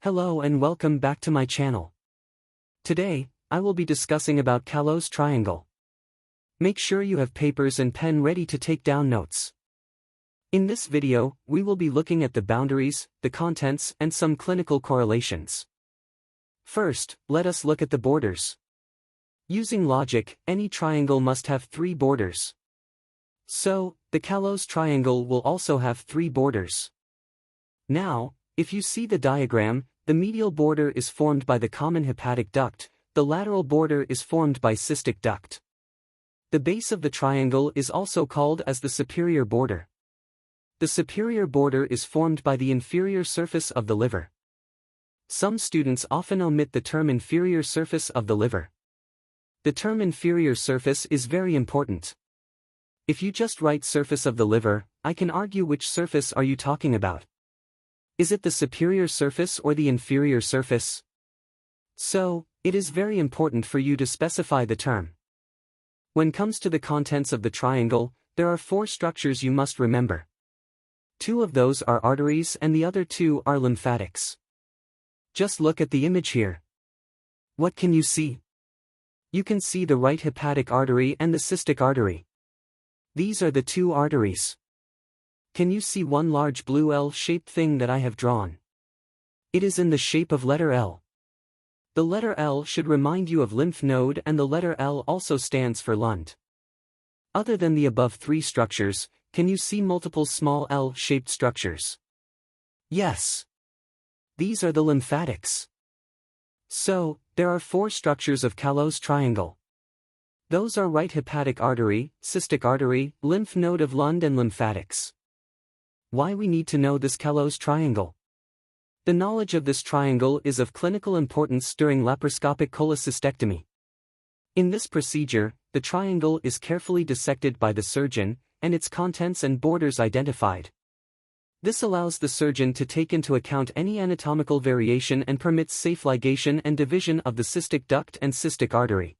Hello and welcome back to my channel. Today, I will be discussing about Calot's triangle. Make sure you have papers and pen ready to take down notes. In this video, we will be looking at the boundaries, the contents, and some clinical correlations. First, let us look at the borders. Using logic, any triangle must have 3 borders. So, the Calot's triangle will also have 3 borders. Now, if you see the diagram, the medial border is formed by the common hepatic duct, the lateral border is formed by cystic duct. The base of the triangle is also called as the superior border. The superior border is formed by the inferior surface of the liver. Some students often omit the term inferior surface of the liver. The term inferior surface is very important. If you just write surface of the liver, I can argue which surface are you talking about. Is it the superior surface or the inferior surface? So, it is very important for you to specify the term. When comes to the contents of the triangle, there are 4 structures you must remember. 2 of those are arteries and the other 2 are lymphatics. Just look at the image here. What can you see? You can see the right hepatic artery and the cystic artery. These are the 2 arteries. Can you see one large blue L-shaped thing that I have drawn? It is in the shape of letter L. The letter L should remind you of lymph node, and the letter L also stands for Lund. Other than the above 3 structures, can you see multiple small L-shaped structures? Yes. These are the lymphatics. So, there are 4 structures of Calot's triangle. Those are right hepatic artery, cystic artery, lymph node of Lund, and lymphatics. Why we need to know this Calot's triangle? The knowledge of this triangle is of clinical importance during laparoscopic cholecystectomy. In this procedure, the triangle is carefully dissected by the surgeon, and its contents and borders identified. This allows the surgeon to take into account any anatomical variation and permits safe ligation and division of the cystic duct and cystic artery.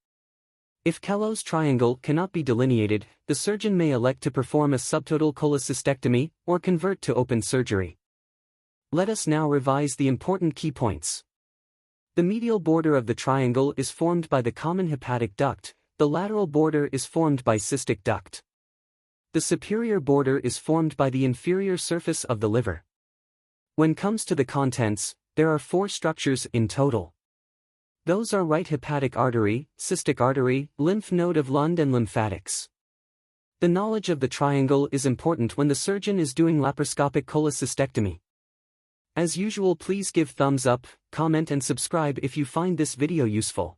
If Calot's triangle cannot be delineated, the surgeon may elect to perform a subtotal cholecystectomy or convert to open surgery. Let us now revise the important key points. The medial border of the triangle is formed by the common hepatic duct, the lateral border is formed by cystic duct. The superior border is formed by the inferior surface of the liver. When comes to the contents, there are 4 structures in total. Those are right hepatic artery, cystic artery, lymph node of Lund, and lymphatics. The knowledge of the triangle is important when the surgeon is doing laparoscopic cholecystectomy. As usual, please give thumbs up, comment and subscribe if you find this video useful.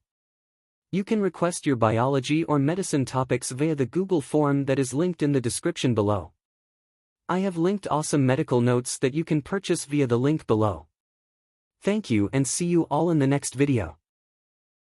You can request your biology or medicine topics via the Google form that is linked in the description below. I have linked awesome medical notes that you can purchase via the link below. Thank you and see you all in the next video.